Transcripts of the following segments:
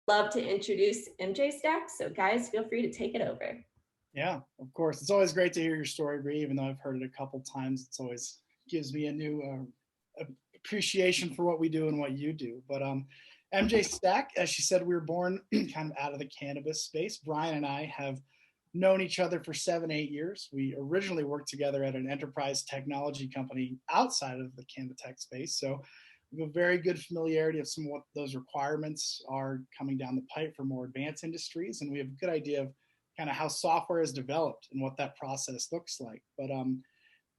love to introduce MJStack. So guys, feel free to take it over. Yeah, of course. It's always great to hear your story, Bree, even though I've heard it a couple times. It's always gives me a new appreciation for what we do and what you do. But MJStack, as she said, we were born kind of out of the cannabis space. Brian and I have known each other for 7-8 years. We originally worked together at an enterprise technology company outside of the Canvatech space. So we have a very good familiarity of some of what those requirements are coming down the pipe for more advanced industries. And we have a good idea of kind of how software is developed and what that process looks like. But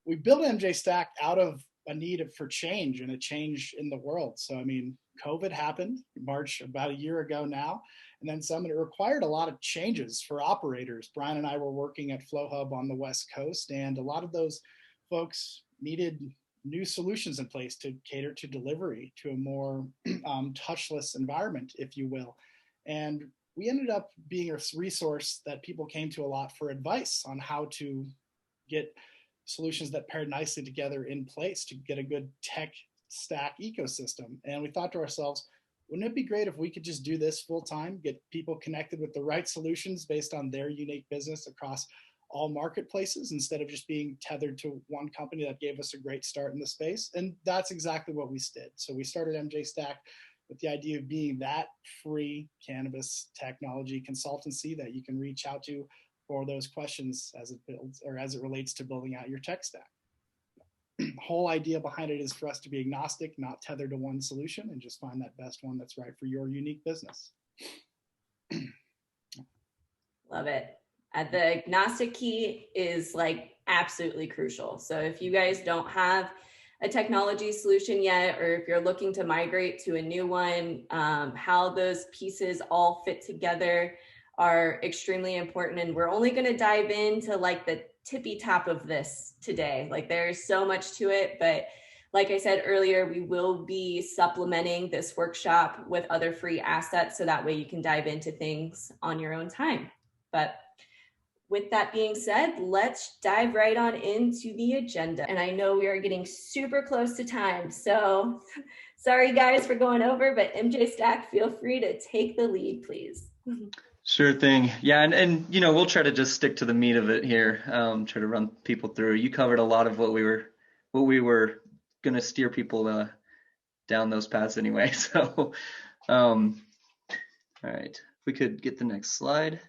we built MJStack out of a need for change and a change in the world. So, I mean, COVID happened March about a year ago now, and then some, and it required a lot of changes for operators. Brian and I were working at FlowHub on the West Coast, and a lot of those folks needed new solutions in place to cater to delivery, to a more touchless environment, if you will. And we ended up being a resource that people came to a lot for advice on how to get solutions that paired nicely together in place to get a good tech stack ecosystem. And we thought to ourselves, wouldn't it be great if we could just do this full time, get people connected with the right solutions based on their unique business across all marketplaces, instead of just being tethered to one company that gave us a great start in the space? And that's exactly what we did. So we started MJStack with the idea of being that free cannabis technology consultancy that you can reach out to for those questions as it builds, or as it relates to building out your tech stack. The whole idea behind it is for us to be agnostic, not tethered to one solution, and just find that best one that's right for your unique business. Love it. The agnostic key is like absolutely crucial. So if you guys don't have a technology solution yet, or if you're looking to migrate to a new one, how those pieces all fit together are extremely important. And we're only going to dive into like the tippy top of this today. Like there's so much to it, but like I said earlier, we will be supplementing this workshop with other free assets, so that way you can dive into things on your own time. But with that being said, let's dive right on into the agenda. And I know we are getting super close to time, so sorry guys for going over, but MJStack, feel free to take the lead, please. Sure thing. Yeah, and you know, we'll try to just stick to the meat of it here. Try to run people through. You covered a lot of what we were going to steer people down those paths anyway. So, all right, if we could get the next slide.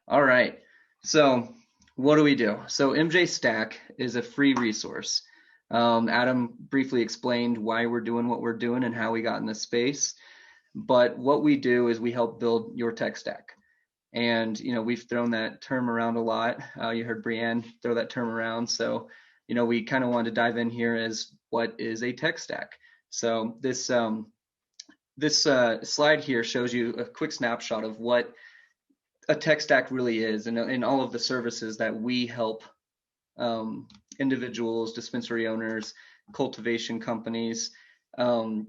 All right, so what do we do? So MJStack is a free resource. Adam briefly explained why we're doing what we're doing and how we got in this space. But what we do is we help build your tech stack. And, you know, we've thrown that term around a lot. You heard Brianne throw that term around. So, you know, we kind of wanted to dive in here as what is a tech stack. So this slide here shows you a quick snapshot of what a tech stack really is, and all of the services that we help individuals, dispensary owners, cultivation companies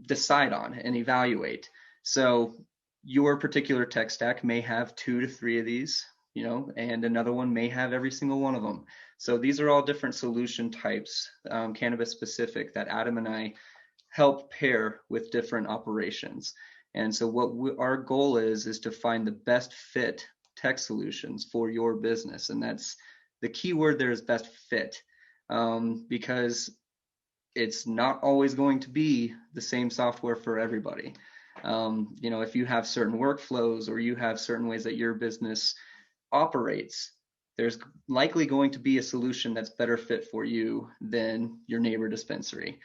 decide on and evaluate. So your particular tech stack may have 2 to 3 of these, you know, and another one may have every single one of them. So these are all different solution types, cannabis specific, that Adam and I help pair with different operations. And so what our goal is to find the best fit tech solutions for your business. And that's the key word there, is best fit, because it's not always going to be the same software for everybody. You know, if you have certain workflows or you have certain ways that your business operates, there's likely going to be a solution that's better fit for you than your neighbor dispensary.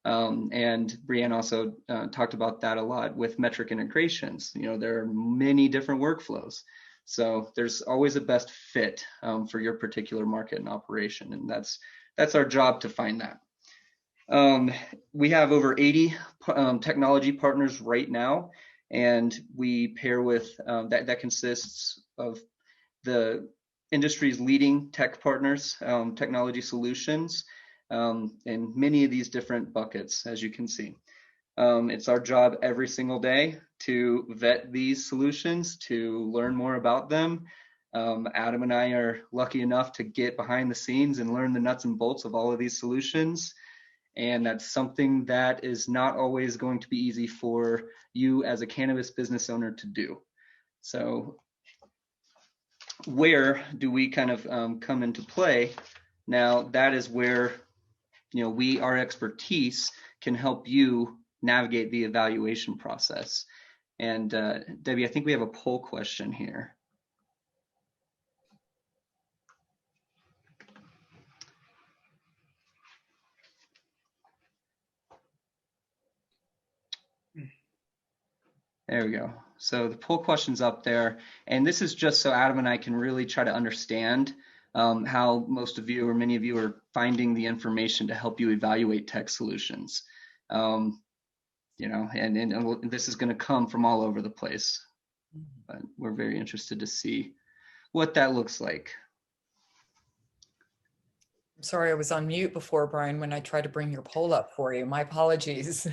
And Brianne also talked about that a lot with metric integrations. You know, there are many different workflows. So there's always a best fit for your particular market and operation. And that's our job, to find that. We have over 80 technology partners right now, and we pair with that consists of the industry's leading tech partners, technology solutions, and many of these different buckets, as you can see. It's our job every single day to vet these solutions, to learn more about them. Adam and I are lucky enough to get behind the scenes and learn the nuts and bolts of all of these solutions. And that's something that is not always going to be easy for you as a cannabis business owner to do. So where do we kind of come into play? Now, that is where, our expertise can help you navigate the evaluation process. And Debbie, I think we have a poll question here. There we go. So the poll question's up there, and this is just so Adam and I can really try to understand how most of you or many of you are finding the information to help you evaluate tech solutions. And this is going to come from all over the place, but we're very interested to see what that looks like. Sorry, I was on mute before, Brian, when I tried to bring your poll up for you. My apologies.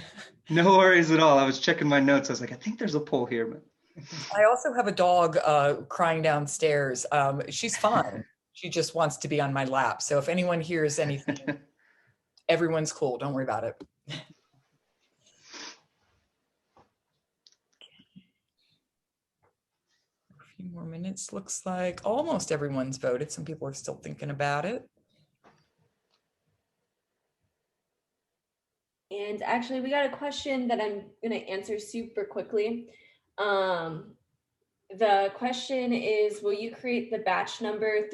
No worries at all. I was checking my notes. I was like, I think there's a poll here. But I also have a dog crying downstairs. She's fine. She just wants to be on my lap. So if anyone hears anything, everyone's cool. Don't worry about it. A few more minutes. Looks like almost everyone's voted. Some people are still thinking about it. And actually, we got a question that I'm going to answer super quickly. The question is, will you create the batch number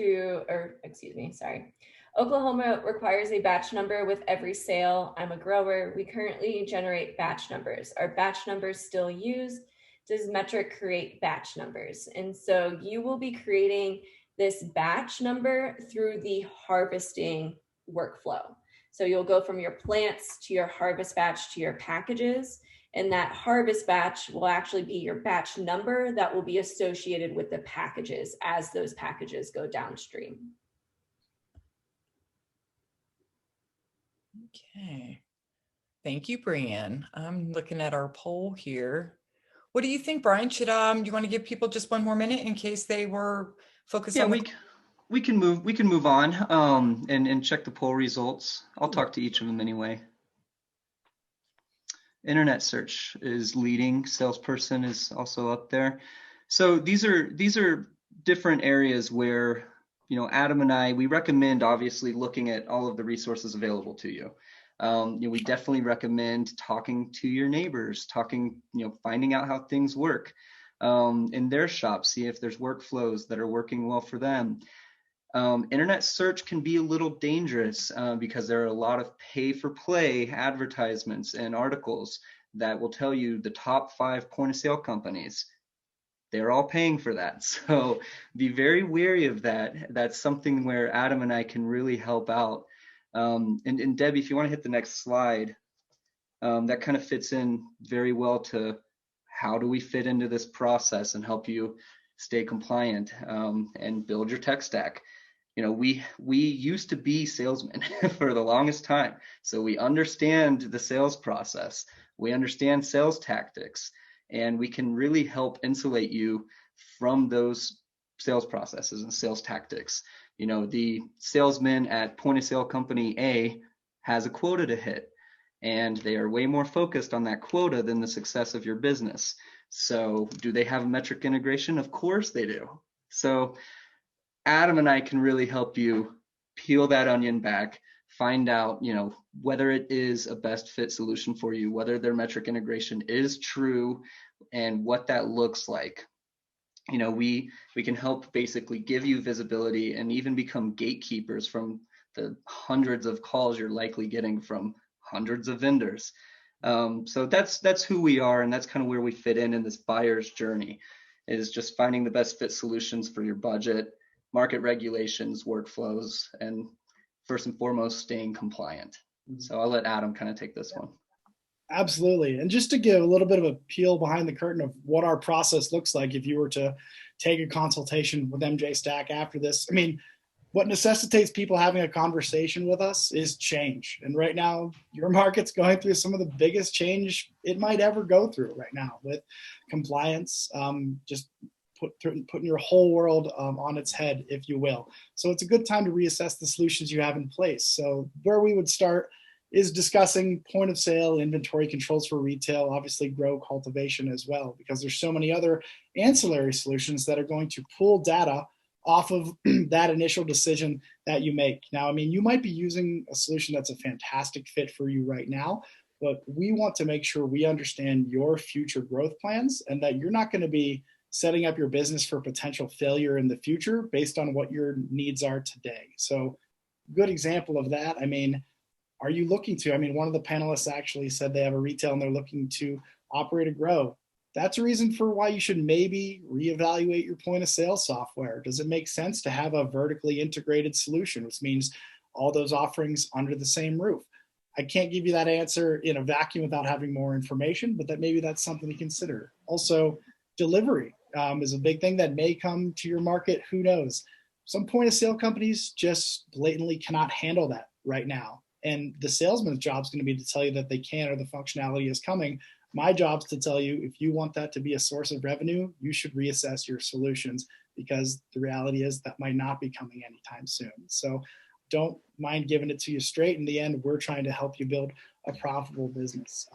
Oklahoma requires a batch number with every sale. I'm a grower. We currently generate batch numbers. Are batch numbers still used? Does Metric create batch numbers? And so you will be creating this batch number through the harvesting workflow. So you'll go from your plants to your harvest batch to your packages, and that harvest batch will actually be your batch number that will be associated with the packages as those packages go downstream. Okay. Thank you, Brianne. I'm looking at our poll here. What do you think, Brian? Should you want to give people just one more minute in case they were focused on we can move on and check the poll results. I'll talk to each of them anyway. Internet search is leading. Salesperson is also up there. So these are different areas where, Adam and I, we recommend obviously looking at all of the resources available to you. We definitely recommend talking to your neighbors, finding out how things work in their shops, see if there's workflows that are working well for them. Internet search can be a little dangerous because there are a lot of pay-for-play advertisements and articles that will tell you the top 5 point-of-sale companies. They're all paying for that. So be very wary of that. That's something where Adam and I can really help out. And Debbie, if you want to hit the next slide, that kind of fits in very well to how do we fit into this process and help you stay compliant and build your tech stack. We used to be salesmen for the longest time. So we understand the sales process. We understand sales tactics, and we can really help insulate you from those sales processes and sales tactics. The salesman at point of sale company A has a quota to hit, and they are way more focused on that quota than the success of your business. So do they have a metric integration? Of course they do. So Adam and I can really help you peel that onion back, find out, whether it is a best fit solution for you, whether their metric integration is true, and what that looks like. We can help basically give you visibility and even become gatekeepers from the hundreds of calls you're likely getting from hundreds of vendors. So that's who we are, and that's kind of where we fit in this buyer's journey, is just finding the best fit solutions for your budget, market regulations, workflows, and first and foremost, staying compliant. So I'll let Adam kind of take this one. Absolutely. And just to give a little bit of a peel behind the curtain of what our process looks like if you were to take a consultation with MJStack after this, what necessitates people having a conversation with us is change. And right now, your market's going through some of the biggest change it might ever go through right now with compliance, just putting your whole world on its head, if you will. So it's a good time to reassess the solutions you have in place. So where we would start is discussing point of sale, inventory controls for retail, obviously grow cultivation as well, because there's so many other ancillary solutions that are going to pull data off of that initial decision that you make. Now, I mean, you might be using a solution that's a fantastic fit for you right now, but we want to make sure we understand your future growth plans and that you're not going to be setting up your business for potential failure in the future based on what your needs are today. So, good example of that. I mean, are you looking to? I mean, one of the panelists actually said they have a retail and they're looking to operate or grow. That's a reason for why you should maybe reevaluate your point of sale software. Does it make sense to have a vertically integrated solution, which means all those offerings under the same roof? I can't give you that answer in a vacuum without having more information, but that maybe that's something to consider. Also, delivery is a big thing that may come to your market. Who knows? Some point of sale companies just blatantly cannot handle that right now. And the salesman's job is going to be to tell you that they can or the functionality is coming. My job is to tell you, if you want that to be a source of revenue, you should reassess your solutions, because the reality is that might not be coming anytime soon. So don't mind giving it to you straight. In the end, we're trying to help you build a profitable business.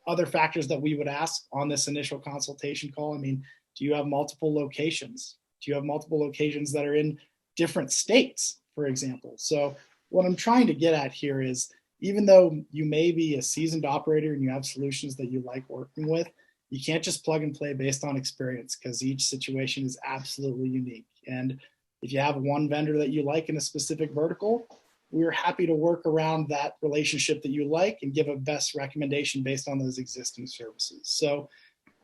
Other factors that we would ask on this initial consultation call, I mean, do you have multiple locations? Do you have multiple locations that are in different states, for example? So what I'm trying to get at here is, even though you may be a seasoned operator and you have solutions that you like working with, you can't just plug and play based on experience, because each situation is absolutely unique. And if you have one vendor that you like in a specific vertical, we're happy to work around that relationship that you like and give a best recommendation based on those existing services. So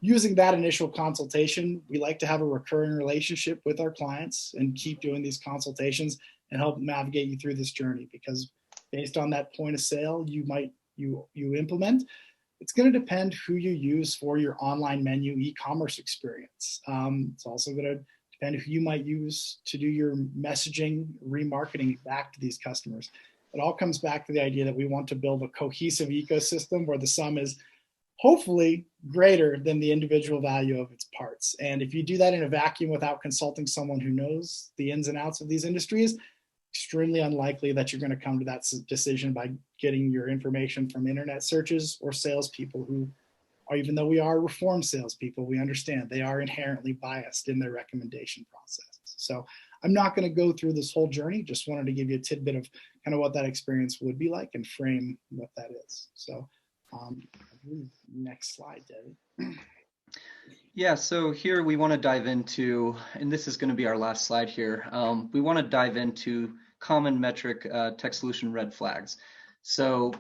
using that initial consultation, we like to have a recurring relationship with our clients and keep doing these consultations and help navigate you through this journey, because based on that point of sale you implement, it's going to depend who you use for your online menu e-commerce experience. It's also going to depend who you might use to do your messaging remarketing back to these customers. It all comes back to the idea that we want to build a cohesive ecosystem where the sum is hopefully greater than the individual value of its parts. And if you do that in a vacuum without consulting someone who knows the ins and outs of these industries, extremely unlikely that you're going to come to that decision by getting your information from internet searches or salespeople who, even though we are reformed salespeople, we understand they are inherently biased in their recommendation process. So I'm not going to go through this whole journey, just wanted to give you a tidbit of kind of what that experience would be like and frame what that is. So next slide, David. Yeah, so here we want to dive into, and this is going to be our last slide here. We want to dive into common metric tech solution red flags. So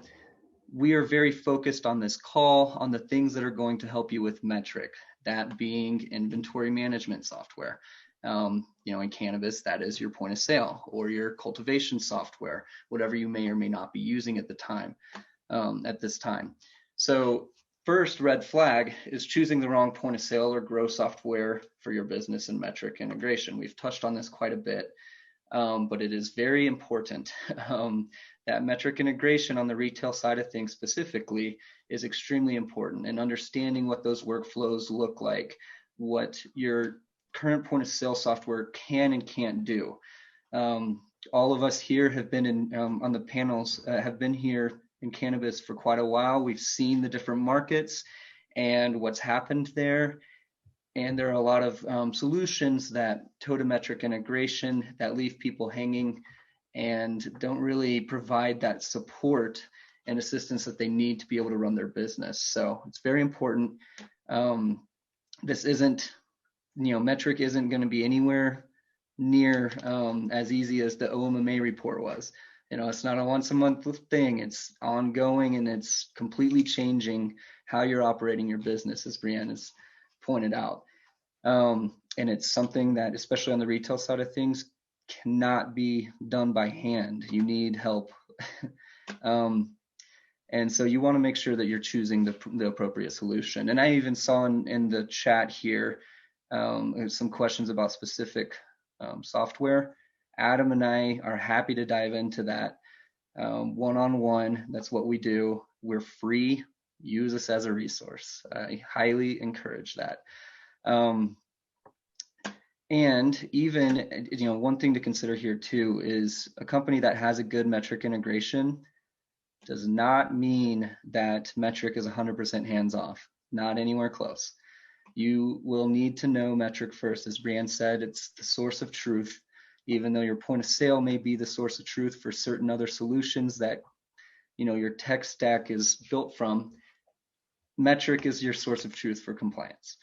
we are very focused on this call on the things that are going to help you with metric, that being inventory management software. In cannabis, that is your point of sale or your cultivation software, whatever you may or may not be using at the time, at this time. So first red flag is choosing the wrong point of sale or grow software for your business and metric integration. We've touched on this quite a bit, but it is very important. That metric integration on the retail side of things specifically is extremely important, and understanding what those workflows look like, what your current point of sale software can and can't do. All of us here have been in on the panels, have been here in cannabis for quite a while. We've seen the different markets and what's happened there. And there are a lot of solutions that toe to metric integration that leave people hanging and don't really provide that support and assistance that they need to be able to run their business. So it's very important. This isn't, metric isn't going to be anywhere near as easy as the OMMA report was. It's not a once a month thing. It's ongoing, and it's completely changing how you're operating your business, as Brianne has pointed out. And it's something that, especially on the retail side of things, cannot be done by hand. You need help. And so you want to make sure that you're choosing the appropriate solution. And I even saw in the chat here some questions about specific software. Adam and I are happy to dive into that one-on-one. That's what we do. We're free. Use us as a resource. I highly encourage that. And even, one thing to consider here too is a company that has a good metric integration does not mean that metric is 100% hands-off, not anywhere close. You will need to know metric first. As Brianne said, it's the source of truth. Even though your point of sale may be the source of truth for certain other solutions that, you know, your tech stack is built from, metric is your source of truth for compliance.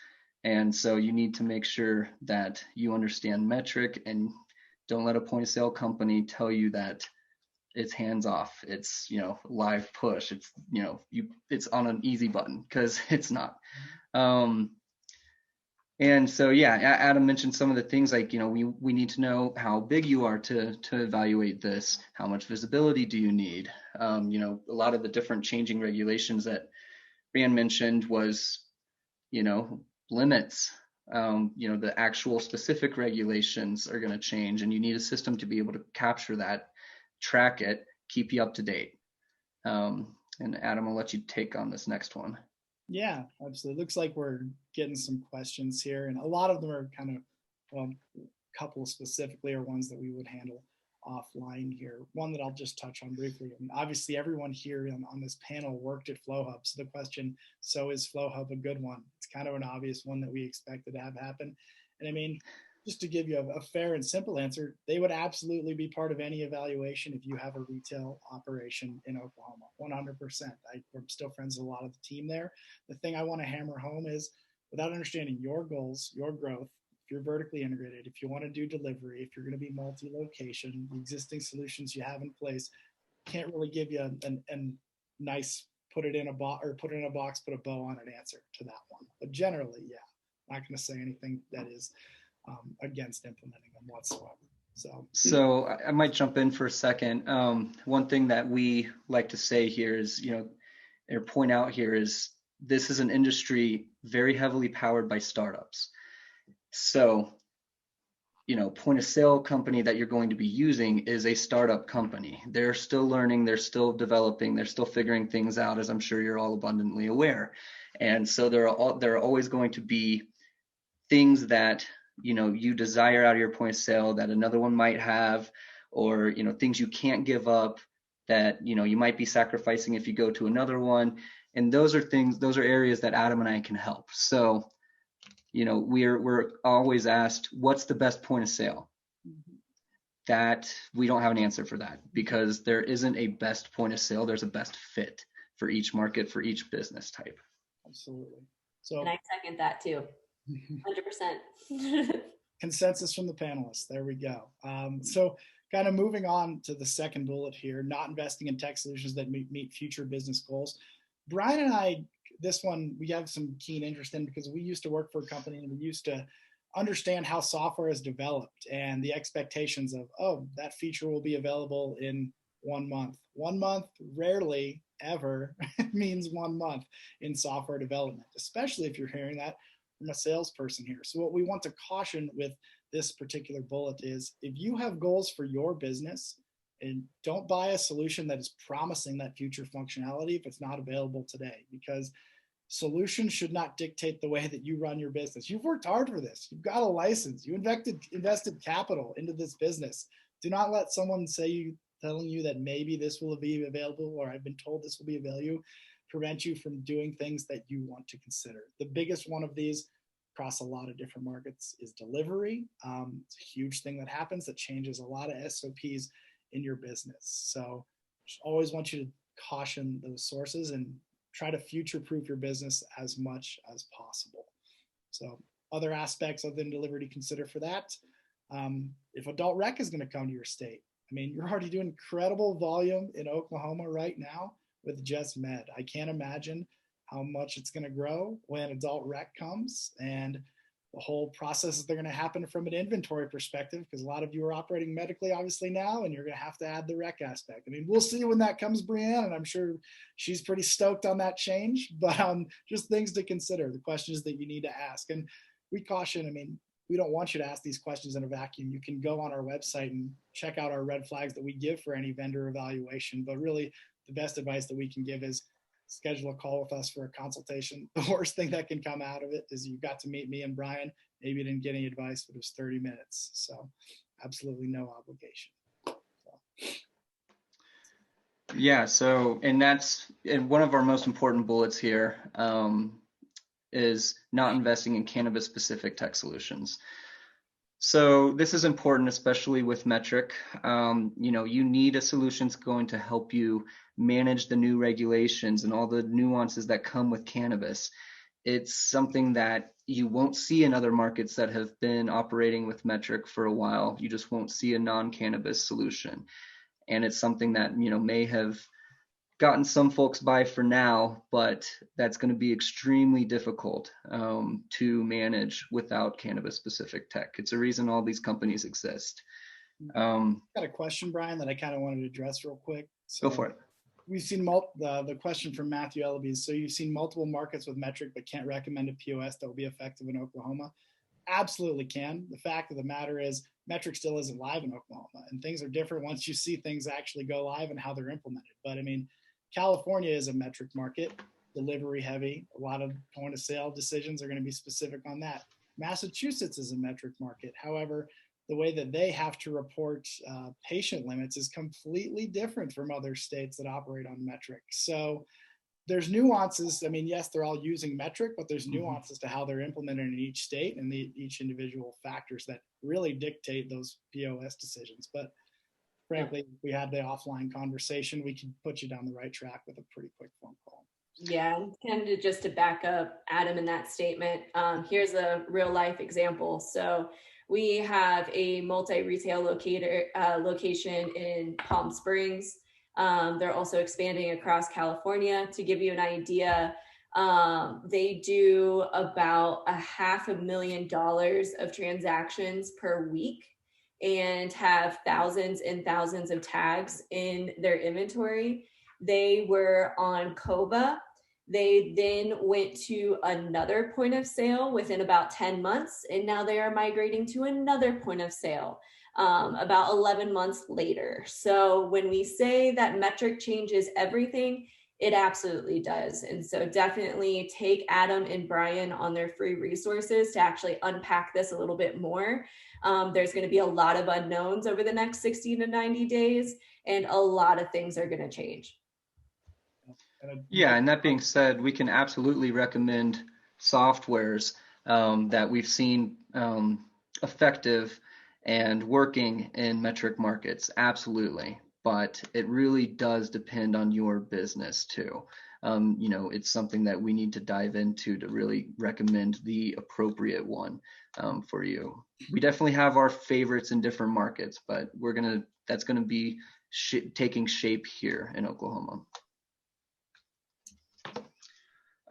And so you need to make sure that you understand metric, and don't let a point of sale company tell you that it's hands off, it's, you know, live push, it's, you know, it's on an easy button, because it's not. And so, yeah, Adam mentioned some of the things like, you know, we need to know how big you are to evaluate this. How much visibility do you need? You know, a lot of the different changing regulations that Brian mentioned was, you know, limits. You know, the actual specific regulations are going to change, and you need a system to be able to capture that, track it, keep you up to date. And Adam, I'll let you take on this next one. Yeah, absolutely. Looks like we're getting some questions here, and a lot of them are kind of, well, a couple specifically are ones that we would handle offline here. One that I'll just touch on briefly, and obviously everyone here on this panel worked at FlowHub, so the question, so is FlowHub a good one? It's kind of an obvious one that we expected to have happen. And I mean, just to give you a fair and simple answer, they would absolutely be part of any evaluation if you have a retail operation in Oklahoma, 100%. I'm still friends with a lot of the team there. The thing I want to hammer home is, without understanding your goals, your growth, if you're vertically integrated, if you want to do delivery, if you're going to be multi-location, the existing solutions you have in place can't really give you a nice put it in a box, put a bow on an answer to that one. But generally, yeah, I'm not going to say anything that is against implementing them whatsoever. So I might jump in for a second. One thing that we like to say here is, you know, or point out here is, this is an industry very heavily powered by startups. So, you know, point of sale company that you're going to be using is a startup company. They're still learning, they're still developing, they're still figuring things out, as I'm sure you're all abundantly aware. And so there are always going to be things that, you know, you desire out of your point of sale that another one might have, or, you know, things you can't give up that, you know, you might be sacrificing if you go to another one. And those are areas that Adam and I can help. So, you know, we're always asked, what's the best point of sale? That we don't have an answer for that, because there isn't a best point of sale. There's a best fit for each market, for each business type. Absolutely. So, and I second that too. 100%. Consensus from the panelists. There we go. So kind of moving on to the second bullet here, not investing in tech solutions that meet future business goals. Brian and I, this one, we have some keen interest in, because we used to work for a company and we used to understand how software is developed and the expectations of, oh, that feature will be available in 1 month. 1 month rarely ever means 1 month in software development, especially if you're hearing that from a salesperson here. So what we want to caution with this particular bullet is, if you have goals for your business, and don't buy a solution that is promising that future functionality if it's not available today, because solutions should not dictate the way that you run your business. You've worked hard for this. You've got a license. You invested capital into this business. Do not let someone telling you that maybe this will be available, or I've been told this will be available, prevent you from doing things that you want to consider. The biggest one of these across a lot of different markets is delivery. It's a huge thing that happens that changes a lot of SOPs in your business. So just always want you to caution those sources and try to future-proof your business as much as possible. So other aspects of the delivery to consider for that. If adult rec is going to come to your state, I mean, you're already doing incredible volume in Oklahoma right now with just med. I can't imagine how much it's going to grow when adult rec comes, and the whole processes that are going to happen from an inventory perspective, because a lot of you are operating medically obviously now, and you're going to have to add the rec aspect. I mean, we'll see when that comes, Brianne, and I'm sure she's pretty stoked on that change, but just things to consider, the questions that you need to ask. And we caution, I mean, we don't want you to ask these questions in a vacuum. You can go on our website and check out our red flags that we give for any vendor evaluation, but really the best advice that we can give is schedule a call with us for a consultation. The worst thing that can come out of it is you got to meet me and Brian. Maybe you didn't get any advice, but it was 30 minutes. So absolutely no obligation. Yeah, so, and one of our most important bullets here is not investing in cannabis specific tech solutions. So this is important, especially with Metric. You need a solution that's going to help you manage the new regulations and all the nuances that come with cannabis. It's something that you won't see in other markets that have been operating with Metric for a while. You just won't see a non-cannabis solution. And it's something that, may have gotten some folks by for now, but that's going to be extremely difficult to manage without cannabis specific tech. It's a reason all these companies exist. Got a question, Brian, that I kind of wanted to address real quick. So Go for it. We've seen the question from Matthew Ellaby. So you've seen multiple markets with Metric, but can't recommend a POS that will be effective in Oklahoma. Absolutely can. The fact of the matter is Metric still isn't live in Oklahoma, and things are different once you see things actually go live and how they're implemented. But I mean, California is a Metric market, delivery heavy. A lot of point of sale decisions are going to be specific on that. Massachusetts is a Metric market. However, the way that they have to report patient limits is completely different from other states that operate on Metric. So there's nuances. I mean, yes, they're all using Metric, but there's nuances to how they're implemented in each state and each individual factors that really dictate those POS decisions. But frankly, if we had the offline conversation, we could put you down the right track with a pretty quick phone call. Yeah, kind of just to back up Adam in that statement, here's a real life example. So we have a multi-retail location in Palm Springs. They're also expanding across California. To give you an idea, they do about $500,000 of transactions per week and have thousands and thousands of tags in their inventory. They were on Koba. They then went to another point of sale within about 10 months, and now they are migrating to another point of sale about 11 months later. So when we say that Metric changes everything, it absolutely does. And so definitely take Adam and Brian on their free resources to actually unpack this a little bit more. There's going to be a lot of unknowns over the next 60 to 90 days, and a lot of things are going to change. Yeah, and that being said, we can absolutely recommend softwares that we've seen effective and working in Metric markets, absolutely. But it really does depend on your business too. It's something that we need to dive into to really recommend the appropriate one for you. We definitely have our favorites in different markets, but that's gonna be taking shape here in Oklahoma.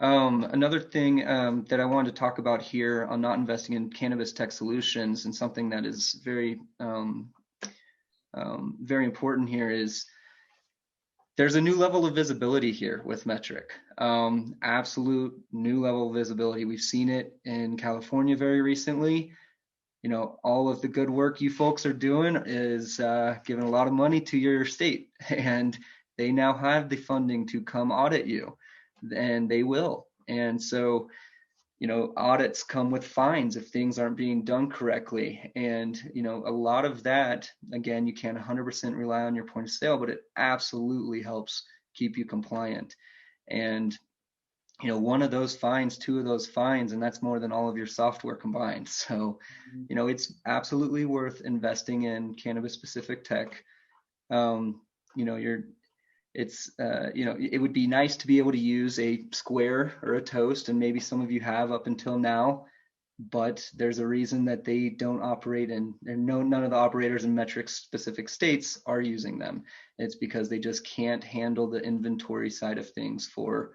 Another thing that I wanted to talk about here on not investing in cannabis tech solutions, and something that is very, very important here, is there's a new level of visibility here with Metric. Absolute new level of visibility. We've seen it in California very recently. All of the good work you folks are doing is giving a lot of money to your state, and they now have the funding to come audit you. And they will. And so, audits come with fines if things aren't being done correctly. And, a lot of that, again, you can't 100% rely on your point of sale, but it absolutely helps keep you compliant. And, one of those fines, two of those fines, and that's more than all of your software combined. So, it's absolutely worth investing in cannabis specific tech. It would be nice to be able to use a Square or a Toast, and maybe some of you have up until now, but there's a reason that they don't operate none of the operators in Metric specific states are using them. It's because they just can't handle the inventory side of things for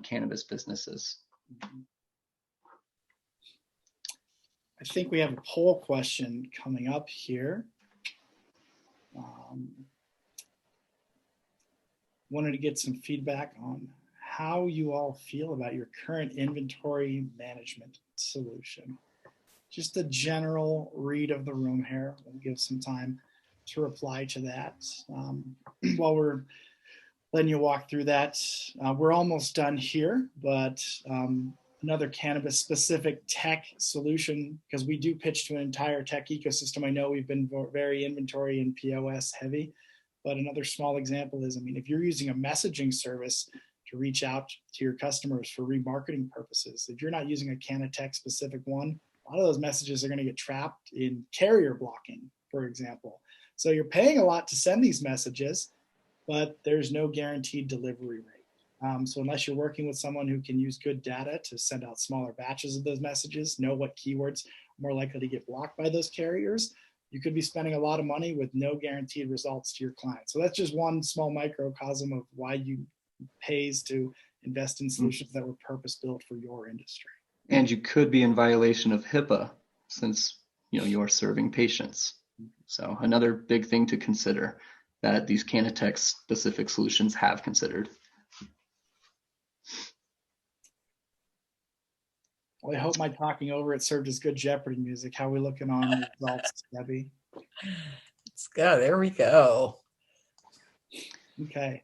cannabis businesses. I think we have a poll question coming up here. Wanted to get some feedback on how you all feel about your current inventory management solution. Just a general read of the room here. We'll give some time to reply to that. While we're letting you walk through that, we're almost done here, but another cannabis specific tech solution, because we do pitch to an entire tech ecosystem. I know we've been very inventory and POS heavy. But another small example is, I mean, if you're using a messaging service to reach out to your customers for remarketing purposes, if you're not using a Canatech specific one, a lot of those messages are going to get trapped in carrier blocking, for example. So you're paying a lot to send these messages, but there's no guaranteed delivery rate. So unless you're working with someone who can use good data to send out smaller batches of those messages, know what keywords are more likely to get blocked by those carriers, you could be spending a lot of money with no guaranteed results to your client. So that's just one small microcosm of why you pays to invest in solutions that were purpose-built for your industry. And you could be in violation of HIPAA since you're serving patients. So another big thing to consider that these Canatech specific solutions have considered. Well, I hope my talking over it served as good Jeopardy music. How are we looking on results, Debbie? Let's go. There we go. Okay.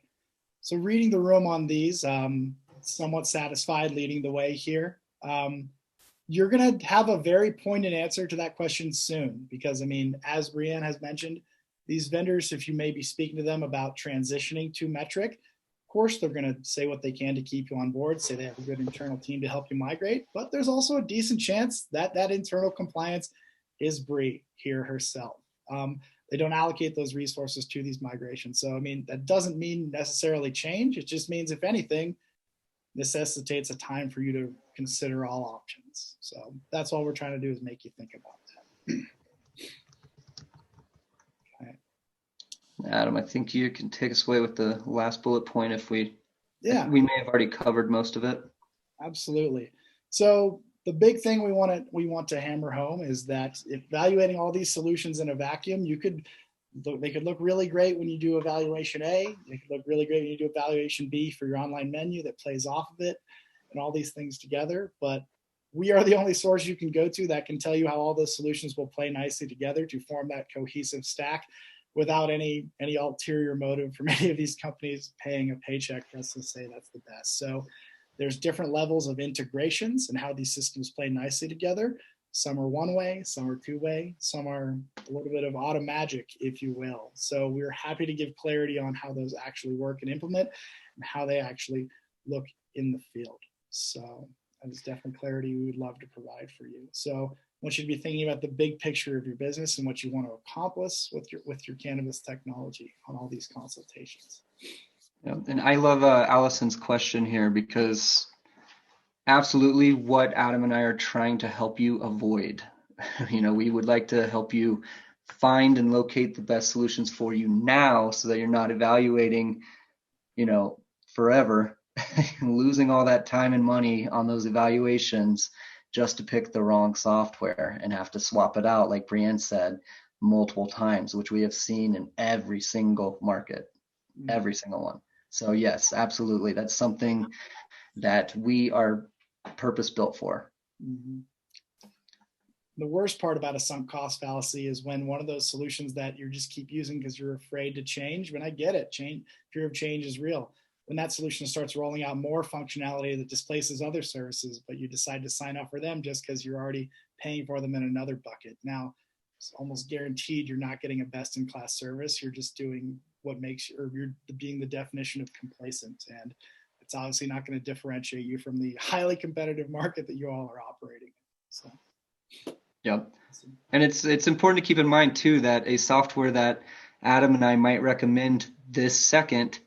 So reading the room on these, somewhat satisfied leading the way here. You're going to have a very pointed answer to that question soon, because, I mean, as Brianne has mentioned, these vendors, if you may be speaking to them about transitioning to metric, of course, they're going to say what they can to keep you on board, say they have a good internal team to help you migrate, but there's also a decent chance that that internal compliance is Brie here herself. They don't allocate those resources to these migrations. So, I mean, that doesn't mean necessarily change. It just means, if anything, necessitates a time for you to consider all options. So that's all we're trying to do, is make you think about that. Okay. Adam, I think you can take us away with the last bullet point if we may have already covered most of it. Absolutely. So the big thing we want to hammer home is that evaluating all these solutions in a vacuum, they could look really great when you do evaluation A. They could look really great when you do evaluation B for your online menu that plays off of it, and all these things together. But we are the only source you can go to that can tell you how all those solutions will play nicely together to form that cohesive stack without any ulterior motive from any of these companies paying a paycheck for us to say that's the best. So there's different levels of integrations and how these systems play nicely together. Some are one way, some are two way, some are a little bit of auto magic, if you will. So we're happy to give clarity on how those actually work and implement, and how they actually look in the field. So that is definitely clarity we would love to provide for you. So I want you to be thinking about the big picture of your business and what you want to accomplish with your cannabis technology on all these consultations. Yeah, and I love Allison's question here, because absolutely what Adam and I are trying to help you avoid. We would like to help you find and locate the best solutions for you now, so that you're not evaluating, forever, losing all that time and money on those evaluations just to pick the wrong software and have to swap it out, like Brianne said, multiple times, which we have seen in every single market, every single one. So yes, absolutely. That's something that we are purpose-built for. Mm-hmm. The worst part about a sunk cost fallacy is when one of those solutions that you just keep using because you're afraid to change. When I get it, fear of change is real. When that solution starts rolling out more functionality that displaces other services, but you decide to sign up for them just because you're already paying for them in another bucket. Now, it's almost guaranteed you're not getting a best-in-class service. You're just doing what makes you, or you're being the definition of complacent. And it's obviously not going to differentiate you from the highly competitive market that you all are operating in. So. Yep. And it's important to keep in mind too that a software that Adam and I might recommend this second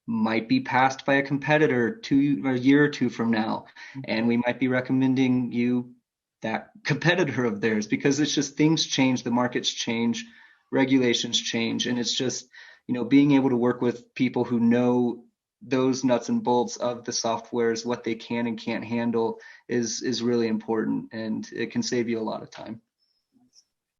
might be passed by a competitor a year or two from now, and we might be recommending you that competitor of theirs, because it's just things change, the markets change, regulations change, and it's just being able to work with people who know those nuts and bolts of the softwares, what they can and can't handle is really important, and it can save you a lot of time.